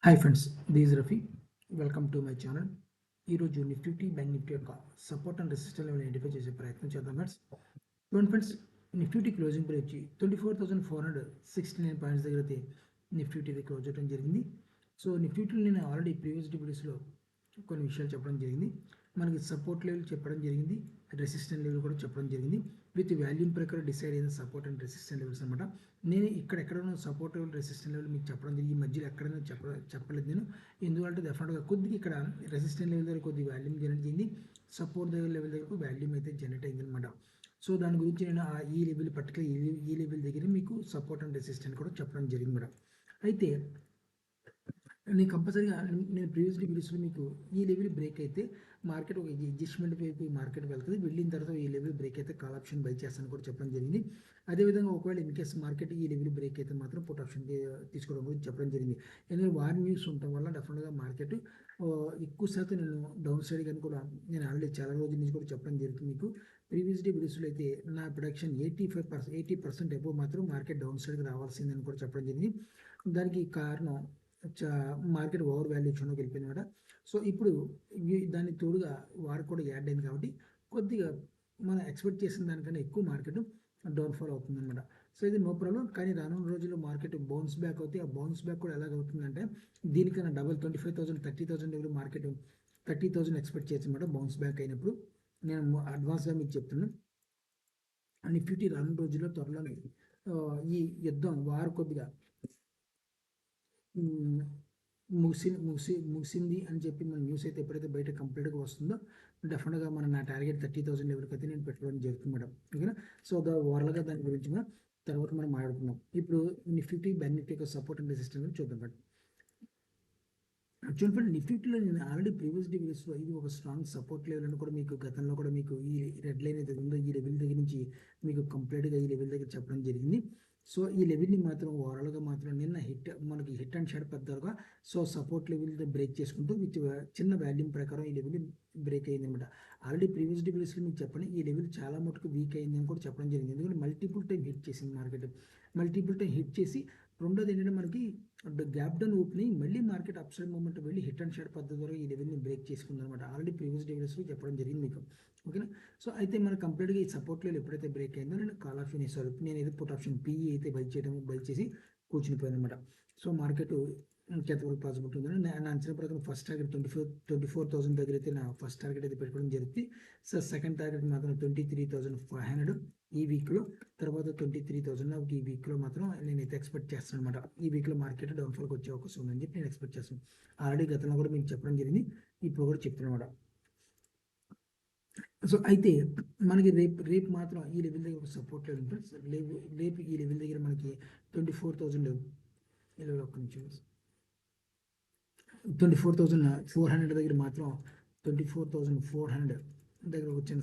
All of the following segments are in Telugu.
Hi friends, this Rafi. Welcome to my channel. ఈరోజు నిఫ్టీ బ్యాంక్ నిఫ్టీ యొక్క support and resistance level identify చేసే ప్రయత్నం చేద్దాం ఫ్రెండ్స్. చూడండి ఫ్రెండ్స్, నిఫ్టీ క్లోజింగ్ ప్రైస్ వచ్చి 24,469 పాయింట్స్ దగ్గర అయితే నిఫ్టీ క్లోజ్ అవ్వడం జరిగింది. సో నిఫ్టీలో నేను ఆల్రెడీ ప్రీవియస్ వీడియోస్లో కొన్ని విషయాలు చెప్పడం జరిగింది. మనకి సపోర్ట్ లెవెల్ చెప్పడం జరిగింది, రెసిస్టెన్స్ లెవెల్ కూడా చెప్పడం జరిగింది. విత్ వాల్యూమ్ ప్రకారం డిసైడ్ అయిన సపోర్ట్ అండ్ రెసిస్టెన్స్ లెవెల్స్ అనమాట. నేను ఎక్కడైనా సపోర్ట్ లెవెల్ రెసిస్టెన్స్ లెవెల్ మీకు చెప్పడం జరిగింది. ఈ మధ్యలో ఎక్కడైనా చెప్పలేదు నేను. ఎందుకంటే డెఫినెట్గా కొద్దిగా ఇక్కడ రెసిస్టెన్స్ లెవెల్ దగ్గర కొద్దిగా వాల్యూమ్ జనరేట్ అయింది, సపోర్ట్ లెవెల్ దగ్గర వాల్యూమ్ అయితే జనరేట్ అయింది అనమాట. సో దాని గురించి నేను ఈ లెవెల్ పర్టికులర్ ఈ లెవెల్ దగ్గర మీకు సపోర్ట్ అండ్ రెసిస్టెన్స్ కూడా చెప్పడం జరిగింది మేడం. అయితే నేను కంపల్సరీగా నేను ప్రీవియస్ వీడియోస్లో మీకు ఈ లెవెల్ బ్రేక్ అయితే మార్కెట్ ఒక అడ్జస్ట్మెంట్ వైపు మార్కెట్ వెళ్తుంది. వెళ్ళిన తర్వాత ఈ లెవెల్ బ్రేక్ అయితే కాల్ ఆప్షన్ బై చేస్తాను కూడా చెప్పడం జరిగింది. అదేవిధంగా ఒకవేళ ఇన్ కేస్ మార్కెట్ ఈ లెవెల్ బ్రేక్ అయితే మాత్రం పుట్ ఆప్షన్ తీసుకోవడం గురించి చెప్పడం జరిగింది. ఎందుకంటే వార్ న్యూస్ ఉండటం వల్ల డెఫినెట్గా మార్కెట్ ఎక్కువ శాతం నేను డౌన్ సైడ్ కానీ కూడా నేను ఆల్రెడీ చాలా రోజుల నుంచి కూడా చెప్పడం జరుగుతుంది. మీకు ప్రీవియస్ వీడియోస్లో అయితే నా ప్రొడక్షన్ 80% అబోవ్ మాత్రం మార్కెట్ డౌన్ సైడ్కి రావాల్సిందని కూడా చెప్పడం జరిగింది. దానికి కారణం మార్కెట్ ఓవర్ వాల్యుయేషన్లోకి వెళ్ళిపోయింది అనమాట. సో ఇప్పుడు దానికి తోడుగా వారు కూడా యాడ్ అయింది కాబట్టి కొద్దిగా మనం ఎక్స్పెక్ట్ చేసిన దానికన్నా ఎక్కువ మార్కెట్ డౌన్ఫాల్ అవుతుంది అనమాట. సో ఇది నో ప్రాబ్లం. కానీ రానున్న రోజుల్లో మార్కెట్ బౌన్స్ బ్యాక్ అవుతుంది. ఆ బౌన్స్ బ్యాక్ కూడా ఎలాగవుతుందంటే దీనికన్నా డబల్ 25,000 30,000 లెవెల్ మార్కెట్ 30,000 ఎక్స్పెక్ట్ చేయొచ్చు అనమాట బౌన్స్ బ్యాక్ అయినప్పుడు. నేను అడ్వాన్స్గా మీకు చెప్తున్నాను. నిఫ్టీ రానున్న రోజుల్లో త్వరలోనే ఈ యుద్ధం వారు కొద్దిగా ముగిసింది అని చెప్పి మన న్యూస్ అయితే ఎప్పుడైతే బయట కంప్లీట్గా వస్తుందో డెఫినెట్గా నా టార్గెట్ 30,000 లెవెల్కి అయితే నేను పెట్టడం జరుగుతుంది మేడం. ఓకేనా. సో ఓవరాల్గా దాని గురించి తర్వాత మనం మాట్లాడుకుందాం. ఇప్పుడు నిఫ్టీ బ్యాంక్ నిఫ్టీ యొక్క సపోర్ట్ అండ్ రెసిస్టెన్స్ చూద్దాం మేడం. చూడండి, నిఫ్టీలో నేను ఆల్రెడీ ప్రీవియస్ వీడియోస్లో ఇది ఒక స్ట్రాంగ్ సపోర్ట్ లెవెల్ అని కూడా మీకు గతంలో కూడా మీకు ఈ రెడ్ లైన్ అయితే ఉందో ఈ లెవెల్ దగ్గర నుంచి మీకు కంప్లీట్గా ఈ లెవెల్ దగ్గర చెప్పడం జరిగింది. సో ఈ లెవెల్ని మాత్రం ఓవరాల్గా మాత్రం నిన్న మనకి హిట్ అండ్ షాట్ పెద్దగా సో సపోర్ట్ లెవెల్ బ్రేక్ చేసుకుంటూ విత్ చిన్న వాల్యూమ్ ప్రకారం ఈ లెవెల్ బ్రేక్ అయింది అనమాట. ఆల్రెడీ ప్రీవియస్ వీడియోస్లో మీకు చెప్పండి ఈ లెవెల్ చాలా మటుకు వీక్ అయింది అని కూడా చెప్పడం జరిగింది. ఎందుకంటే మల్టిపుల్ టైం హిట్ చేసింది మార్కెట్. మల్టిపుల్ టైం హిట్ చేసి రెండోది ఏంటంటే మనకి గ్యాప్ డౌన్ ఓపెనింగ్ మళ్ళీ మార్కెట్ అప్ సైడ్ మూమెంట్ వెళ్ళి హిట్ అండ్ షాట్ పద్ధతి ద్వారా ఈ లెవెల్ని బ్రేక్ చేసుకుంది అనమాట. ఆల్రెడీ ప్రీవియస్ వీడియోస్లో చెప్పడం జరిగింది మీకు. ఓకేనా. సో అయితే మన కంప్లీట్గా ఈ సపోర్ట్ లెవెల్ ఎప్పుడైతే బ్రేక్ అయిందో నేను కాల్ ఆప్షన్ ఇస్తాను. నేను ఏదో పుట్ ఆప్షన్ పిఈ అయితే బై చేసి కూర్చునిపోయాను అనమాట. సో మార్కెట్ ఎంతవరకు పాసిబిలిటీ ఉందని నా అంచనా ప్రకారం ఫస్ట్ టార్గెట్ 24,000 దగ్గర అయితే నా ఫస్ట్ టార్గెట్ అయితే పెట్టుకోవడం జరిగింది. సో సెకండ్ టార్గెట్ మాత్రం 23,500 ఈ వీక్లో, తర్వాత 23,000 ఈ వీక్లో మాత్రం నేనైతే ఎక్స్పెక్ట్ చేస్తాను అనమాట. ఈ వీక్లో మార్కెట్ డౌన్ఫాల్కి వచ్చే అవకాశం ఉందని చెప్పి నేను ఎక్స్పెక్ట్ చేస్తాను. ఆల్రెడీ గతంలో కూడా మీకు చెప్పడం జరిగింది, ఇప్పుడు కూడా చెప్తున్నాను అనమాట. సో అయితే మనకి రేపు మాత్రం ఈ లెవెల్ దగ్గర ఒక సపోర్ట్ లెవెల్ ఉంటుంది. రేపు ఈ లెవెల్ దగ్గర మనకి 24,000 ఒక్క నిమిషం 24,400 దగ్గర మాత్రం 24,400 దగ్గర వచ్చిన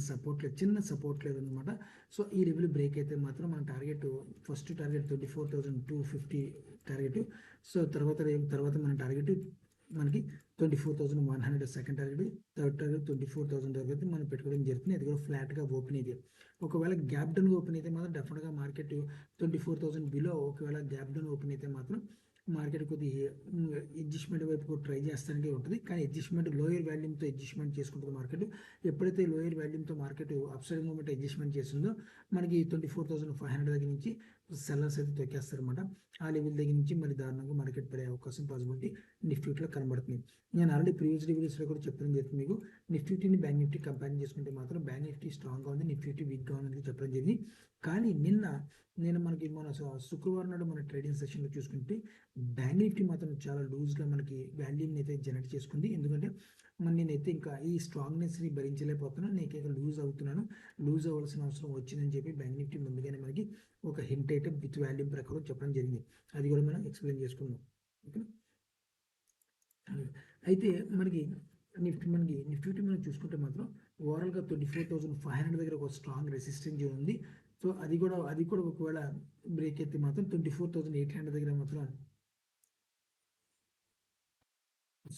చిన్న సపోర్ట్ లేదు అనమాట. సో ఈ లెవెల్ బ్రేక్ అయితే మాత్రం మన target first target 24,250 target. So తర్వాత మన టార్గెట్ మనకి 24,100 సెకండ్ టార్గెట్, థర్డ్ టార్గెట్ 24,000 దగ్గర మనం పెట్టుకోవడం జరుగుతుంది. అది కూడా ఫ్లాట్గా ఓపెన్ అయితే ఒకవేళ గ్యాప్ డౌన్ ఓపెన్ అయితే మాత్రం డెఫినెట్గా మార్కెట్ 24,000 బిలో ఒకవేళ గ్యాప్ డౌన్ ఓపెన్ అయితే మాత్రం మార్కెట్ కొద్దిగా అడ్జస్ట్మెంట్ వైపు ట్రై చేస్తానికి ఉంటుంది. కానీ అడ్జస్ట్మెంట్ లోయర్ వాల్యూమ్తో అడ్జస్ట్మెంట్ చేసుకుంటుంది మార్కెట్. ఎప్పుడైతే లోయర్ వాల్యూమ్తో మార్కెట్ అప్సైడ్ మూమెంట్ అడ్జస్ట్మెంట్ చేస్తుందో మనకి 24,500 దగ్గర నుంచి సెల్లర్స్ అయితే తొక్కేస్తారనమాట. ఆ లెవెల్ దగ్గర నుంచి మరి దారుణంగా మార్కెట్ పడే అవకాశం పాసిబిలిటీ నిఫ్టీలో కనబడుతుంది. నేను ఆల్రెడీ ప్రీవియస్ వీడియోస్లో కూడా చెప్పడం జరుగుతుంది మీకు. నిఫ్టీని బ్యాంక్ నిఫ్టీ కంపేర్ చేసుకుంటే మాత్రం బ్యాంక్ నిఫ్టీ స్ట్రాంగ్గా ఉంది, నిఫ్టీ వీక్గా ఉంది చెప్పడం జరిగింది. కానీ నేను మనకి మన శుక్రవారం నాడు మన ట్రేడింగ్ సెషన్లో చూసుకుంటే బ్యాంక్ నిఫ్టీ మాత్రం చాలా లూజ్గా మనకి వాల్యూమ్ని అయితే జనరేట్ చేసుకుంది. ఎందుకంటే నేనైతే ఇంకా ఈ స్ట్రాంగ్నెస్ని భరించలేకపోతున్నాను, నేను లూజ్ అవుతున్నాను, లూజ్ అవ్వాల్సిన అవసరం వచ్చిందని చెప్పి బ్యాంక్ నిఫ్టీ ముందుగానే మనకి ఒక హింట్ అయితే విత్ వాల్యూమ్ ప్రకారం చెప్పడం జరిగింది. అది కూడా మనం ఎక్స్ప్లెయిన్ చేసుకుందాం. ఓకే. అయితే మనకి నిఫ్టీ మనం చూసుకుంటే మాత్రం ఓవరాల్గా 24,500 దగ్గర ఒక స్ట్రాంగ్ రెసిస్టెన్స్ ఉంది. సో అది కూడా ఒకవేళ బ్రేక్ అయితే మాత్రం 24,800 దగ్గర మాత్రం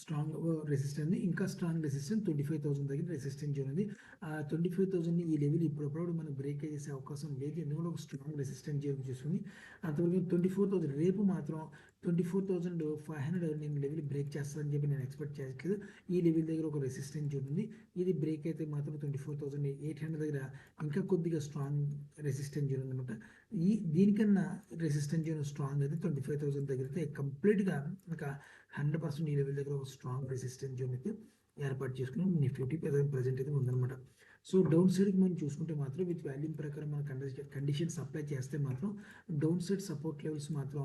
స్ట్రాంగ్ రెసిస్టెన్స్ ఇంకా స్ట్రాంగ్ రెసిస్టెన్స్ 25,000 దగ్గర రెసిస్టెన్స్ జోన్ ఉంది. ఆ 25,000ని ఈ లెవెల్ ఇప్పుడప్పుడు మనం బ్రేక్ చేసే అవకాశం లేదు, ఎందుకంటే ఒక స్ట్రాంగ్ రెసిస్టెన్స్ జోన్ చూస్తుంది. అంతవరకు 24,000 రేపు మాత్రం 24,500 నేను లెవెల్ బ్రేక్ చేస్తానని చెప్పి నేను ఎక్స్పెక్ట్ చేయట్లేదు. ఈ లెవెల్ దగ్గర ఒక రెసిస్టెన్స్ జోన్ ఉంది, ఇది బ్రేక్ అయితే మాత్రం 24,800 దగ్గర ఇంకా కొద్దిగా స్ట్రాంగ్ రెసిస్టెన్స్ జోన్ అనమాట. దీనికన్నా రెసిస్టెన్స్ జోన్ స్ట్రాంగ్ అయితే 25,000 దగ్గర అయితే కంప్లీట్గా ఇంకా 100% ఈ లెవెల్ దగ్గర ఒక స్ట్రాంగ్ రెసిస్టెన్స్ జోన్ అయితే ఏర్పాటు చేసుకుని నిఫ్టీ ప్రజెంట్ అయితే ఉందన్నమాట. సో డౌన్ సైడ్కి మనం చూసుకుంటే మాత్రం విత్ వాల్యూమ్ ప్రకారం మన కండిషన్స్ అప్లై చేస్తే మాత్రం డౌన్ సైడ్ సపోర్ట్ లెవెల్స్ మాత్రం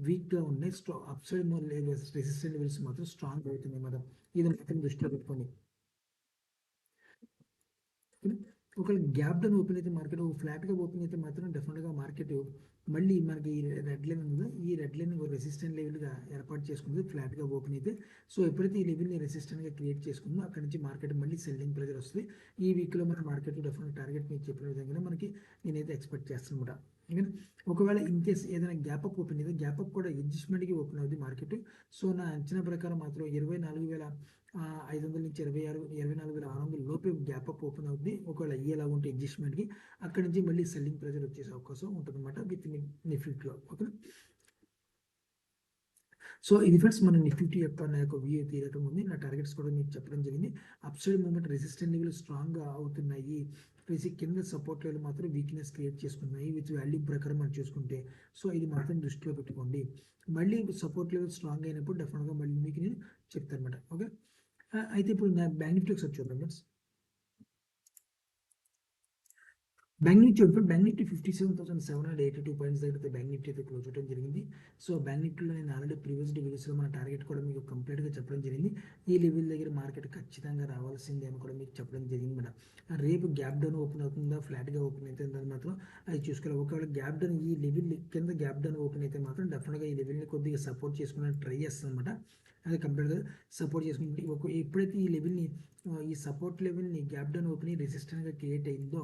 వీక్గా ఉన్నాయి, అప్ సైడ్ రెసిస్టెంట్ లెవెల్స్ మాత్రం స్ట్రాంగ్ అవుతుంది అన్నమాట. ఇది మాత్రం దృష్టిలో పెట్టుకోండి. ఒకవేళ గ్యాప్ డౌన్ ఓపెన్ అయితే మార్కెట్ ఫ్లాట్గా ఓపెన్ అయితే మాత్రం డెఫినెట్గా మార్కెట్ మళ్ళీ మనకి ఈ రెడ్ లైన్ ఉంది, ఈ రెడ్ లైన్ రెసిస్టెంట్ లెవెల్గా ఏర్పాటు చేసుకుంది ఫ్లాట్గా ఓపెన్ అయితే. సో ఎప్పుడైతే ఈ లెవెల్ని రెసిస్టెంట్గా క్రియేట్ చేసుకుందో అక్కడ నుంచి మార్కెట్ మళ్ళీ సెల్లింగ్ ప్రెజర్ వస్తుంది. ఈ వీక్లో మన మార్కెట్ డెఫినెట్ టార్గెట్ మీకు చెప్పిన విధంగా మనకి నేనైతే ఎక్స్పెక్ట్ చేస్తాను. ఒకవేళ ఇన్ కేస్ ఏదైనా గ్యాప్ అప్ ఓపెన్ అయితే గ్యాప్ అప్ కూడా అడ్జస్ట్మెంట్కి ఓపెన్ అవుతుంది మార్కెట్. సో నా అంచనా ప్రకారం మాత్రం 24,500 నుంచి 24,600 లోపే గ్యాప్ అప్ ఓపెన్ అవుతుంది. ఒకవేళ అయ్యేలా ఉంటే అడ్జస్ట్మెంట్కి అక్కడి నుంచి మళ్ళీ సెల్లింగ్ ప్రెజర్ వచ్చేసే అవకాశం ఉంటుంది అనమాట విత్ నిఫ్టీలో. ఓకే, సో ఇది ఫ్రెండ్స్ మన నిఫ్టీ యొక్క నా యొక్క వ్యూ తీయటం ఉంది. నా టార్గెట్స్ కూడా మీకు చెప్పడం జరిగింది. Upside movement resistant level స్ట్రాంగ్గా అవుతున్నాయి, కింద సపోర్ట్ లెవెల్ మాత్రం వీక్నెస్ క్రియేట్ చేసుకున్నాయి విత్ వాల్యూ ప్రకారం మనం చూసుకుంటే. సో ఇది మాత్రం దృష్టిలో పెట్టుకోండి. మళ్ళీ సపోర్ట్ లెవెల్ స్ట్రాంగ్ అయినప్పుడు డెఫినెట్గా మళ్ళీ మీకు నేను చెప్తాను అనమాట. ఓకే, అయితే ఇప్పుడు నా బ్యాంక్ నిఫ్టీ ఒకసారి చూద్దాం ఫ్రెండ్స్. బ్యాంక్ నిఫ్టీ 57,782 పాయింట్స్ దగ్గర బ్యాంక్ నిఫ్టీ అయితే క్లోజ్ చేయడం జరిగింది. సో బ్యాంక్ నిఫ్టీలో నేను ఆల్రెడీ ప్రీవియస్ వీడియోస్లో మన టార్గెట్ కూడా మీకు కంప్లీట్గా చెప్పడం జరిగింది. ఈ లెవెల్ దగ్గర మార్కెట్ ఖచ్చితంగా రావాల్సిందే అని కూడా మీకు చెప్పడం జరిగింది మేడం. రేపు గ్యాప్ డౌన్ ఓపెన్ అవుతుందా ఫ్లాట్గా ఓపెన్ అవుతుందని మాత్రం అది చూసుకోవాలి. ఒకవేళ గ్యాప్ డౌన్ ఈ లెవెల్ కింద గ్యాప్ డౌన్ ఓపెన్ అయితే మాత్రం డెఫినెట్గా ఈ లెవెల్ని కొద్దిగా సపోర్ట్ చేసుకుని ట్రై చేస్తుంది అనమాట. అది కంప్లీట్గా సపోర్ట్ చేసుకుంటే ఎప్పుడైతే ఈ లెవెల్ని ఈ సపోర్ట్ లెవెల్ని గ్యాప్ డౌన్ ఓపెన్ రెసిస్టెంట్గా క్రియేట్ అయిందో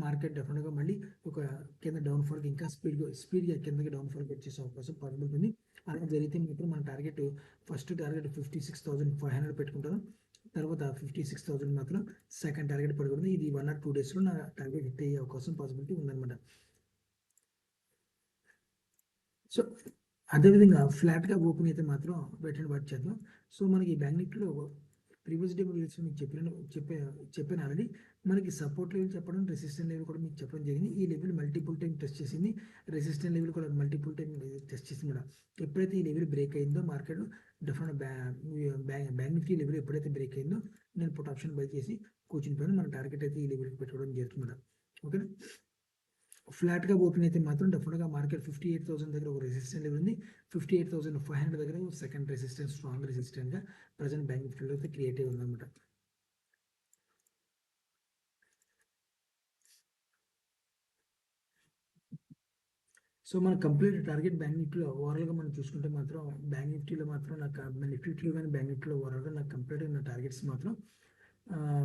మార్కెట్ డెఫినెట్గా మళ్ళీ ఒక కింద డౌన్ఫాల్కి ఇంకా స్పీడ్గా కిందకి డౌన్ఫాల్కి వచ్చేసే అవకాశం పడుతుంది. అలా జరిగితే మాత్రం మన టార్గెట్ ఫస్ట్ టార్గెట్ 56,500 పెట్టుకుంటాను. తర్వాత 56,000 మాత్రం సెకండ్ టార్గెట్ పడుకుంటుంది. ఇది 1 or 2 డేస్లో నా టార్గెట్ హిట్ అయ్యే అవకాశం పాసిబిలిటీ ఉందన్నమాట. సో అదేవిధంగా ఫ్లాట్గా ఓపెన్ అయితే మాత్రం వెయిట్ అండ్ వాచ్ చేద్దాం. సో మనకి బ్యాంక్ నిఫ్టీలో ప్రీవియస్ డే మీకు చెప్పాను ఆల్రెడీ. మనకి సపోర్ట్ లెవెల్ చెప్పడం, రెసిస్టెంట్ లెవెల్ కూడా మీకు చెప్పడం జరిగింది. ఈ లెవెల్ మల్టిపుల్ టైం టెస్ట్ చేసింది, రెసిస్టెంట్ లెవెల్ కూడా మల్టిపుల్ టైం టెస్ట్ చేసింది కూడా. ఎప్పుడైతే ఈ లెవెల్ బ్రేక్ అయిందో market definite bank Nifty level ఎప్పుడైతే బ్రేక్ అయిందో నేను పుట్ ఆప్షన్ బై చేసి కూర్చుని మన టార్గెట్ అయితే ఈ లెవెల్కి పెట్టుకోవడం జరుగుతుంది. ఓకే, ఫ్లాట్గా ఓపెన్ అయితే మాత్రం డెఫినెట్గా మార్కెట్ 58,000 దగ్గర ఒక రెసిస్టెంట్ లెవెల్ ఉంది. 58,500 దగ్గర సెకండ్ రెసిస్టెన్స్ స్ట్రాంగ్ రెసిస్టెంట్గా ప్రజెంట్ బ్యాంక్ నిఫ్టీలో అయితే క్రియేట్ అయి ఉందన్నమాట. సో మన కంప్లీట్ టార్గెట్ బ్యాంక్ నిఫ్టీలో ఓవరాల్గా మనం చూసుకుంటే మాత్రం బ్యాంక్ నిఫ్టీలో మాత్రం నాకు నిఫ్టీలో కానీ బ్యాంక్ నిఫ్టీలో ఓవరాల్గా నాకు కంప్లీట్గా నా టార్గెట్స్ మాత్రం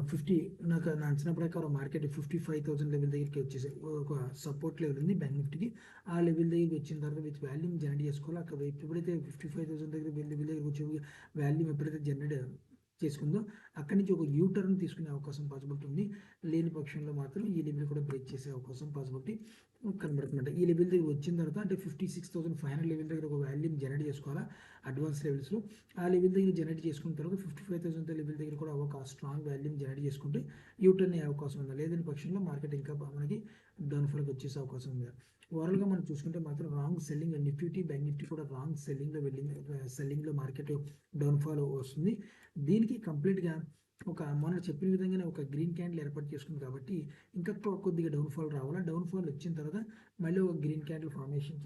50 నాకు నా అంచనా ప్రకారం మార్కెట్ 55,000 లెవెల్ దగ్గరికి వచ్చేసి ఒక సపోర్ట్ లెవెల్ ఉంది బ్యాంక్ నిఫ్టీకి. ఆ లెవెల్ దగ్గరికి వచ్చిన తర్వాత విత్ వాల్యూమ్ జనరేట్ చేసుకోవాలి. అక్కడ ఎప్పుడైతే 55,000 దగ్గర లెవెల్ దగ్గర వచ్చే వాల్యూమ్ ఎప్పుడైతే జనరేట్ చేసుకుందో అక్కడి నుంచి ఒక యూ టర్న్ తీసుకునే అవకాశం పాసిబిలిటీ ఉంది. లేని పక్షంలో మాత్రం ఈ లెవెల్ కూడా బ్రేక్ చేసే అవకాశం పాసిబిలిటీ కనబడుతుందంట. ఈ లెవెల్ దగ్గర వచ్చిన తర్వాత అంటే 56,500 లెవెల్ దగ్గర ఒక వాల్యూమ్ జనరేట్ చేసుకోవాలా అడ్వాన్స్ లెవెల్స్లో. ఆ లెవెల్ దగ్గర జనరేట్ చేసుకున్న తర్వాత 55,000 లెవెల్ దగ్గర కూడా ఒక స్ట్రాంగ్ వాల్యూమ్ జనరేట్ చేసుకుంటే యూటర్న్ అయ్యే అవకాశం ఉంది. లేదని పక్షంలో మార్కెట్ ఇంకా మనకి డౌన్ఫాల్కి వచ్చేసే అవకాశం ఉంది. ఓవరాల్గా మనం చూసుకుంటే మాత్రం wrong selling Nifty bank Nifty కూడా రాంగ్ సెల్లింగ్లో వెళ్ళింది. సెల్లింగ్లో మార్కెట్ డౌన్ఫాల్ వస్తుంది. దీనికి కంప్లీట్గా ఒక మొన్న చెప్పిన విధంగానే ఒక గ్రీన్ క్యాండిల్ ఏర్పాటు చేసుకుంది కాబట్టి ఇంకా కొద్దిగా డౌన్ఫాల్ రావాలా. డౌన్ఫాల్ వచ్చిన తర్వాత మళ్ళీ ఒక గ్రీన్ క్యాండిల్ ఫార్మేషన్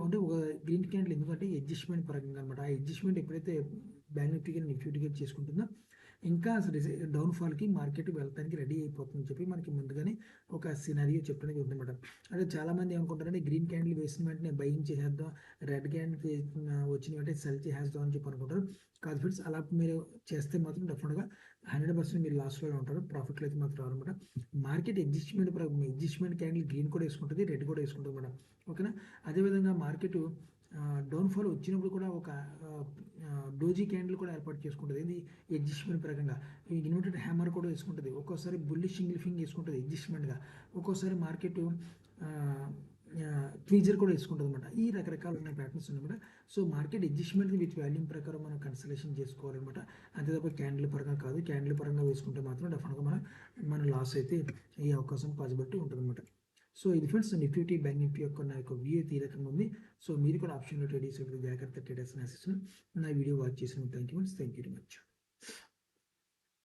అంటే ఒక గ్రీన్ క్యాండిల్ ఎందుకంటే అడ్జస్ట్మెంట్ పరంగా అనమాట. ఆ అడ్జస్ట్మెంట్ ఎప్పుడైతే బ్యాంక్ నిఫ్టీ చేసుకుంటుందో ఇంకా డౌన్ఫాల్కి మార్కెట్ వెళ్ళడానికి రెడీ అయిపోతుందని చెప్పి మనకి ముందుగానే ఒక సినారియో చెప్పడం ఉందన్నమాట. అంటే చాలామంది ఏమనుకుంటారంటే గ్రీన్ క్యాండిల్ వేసిన వెంటనే బయింగ్ చేసేద్దాం, రెడ్ క్యాండిల్ వచ్చిన వెంటనే సెల్ చేసేద్దాం అని చెప్పి అనుకుంటారు. కాదు ఫ్రెండ్స్, అలా మీరు చేస్తే మాత్రం డెఫినెట్గా 100% మీరు లాస్ట్లో ఉంటారు, ప్రాఫిట్లో అయితే మాత్రం అనమాట. మార్కెట్ అడ్జస్ట్మెంట్ క్యాండిల్ గ్రీన్ కూడా వేసుకుంటుంది, రెడ్ కూడా వేసుకుంటుంది మేడం. ఓకేనా, అదేవిధంగా మార్కెట్ డౌన్ఫాల్ వచ్చినప్పుడు కూడా ఒక డోజీ క్యాండిల్ కూడా ఏర్పాటు చేసుకుంటుంది. ఇది అడ్జస్ట్మెంట్ ప్రకారంగా ఈ ఇన్వర్టెడ్ హ్యామర్ కూడా వేసుకుంటుంది. ఒక్కోసారి బుల్లిష్ సింగిల్ ఫింగ్ వేసుకుంటుంది అడ్జస్ట్మెంట్గా. ఒక్కోసారి మార్కెట్ ట్వీజర్ కూడా వేసుకుంటుంది అనమాట. ఈ రకరకాల ఉన్న ప్యాటర్న్స్ అనమాట. So market adjustment with volume ప్రకారం మనం కన్సల్టేషన్ చేసుకోవాలన్నమాట. అంతే తప్ప క్యాండిల్ పరంగా కాదు. క్యాండిల్ పరంగా వేసుకుంటే మాత్రం డెఫినెట్గా మన లాస్ అయితే ఈ అవకాశం పాసిబిలిటీ ఉంటుంది అనమాట. సో ఇది ఫ్రెండ్స్ నిఫ్టీ బ్యాంక్ నిఫ్టీ యొక్క నా యొక్క వ్యూ అయితే ఈ రకంగా ఉంది. సో మీరు కూడా ఆప్షన్లో ట్రేడ్ చేసేటప్పుడు జాగ్రత్త ట్రేడర్స్ అసిస్టెంట్ నా వీడియో వాచ్ చేసిన థ్యాంక్ యూ వెరీ మచ్.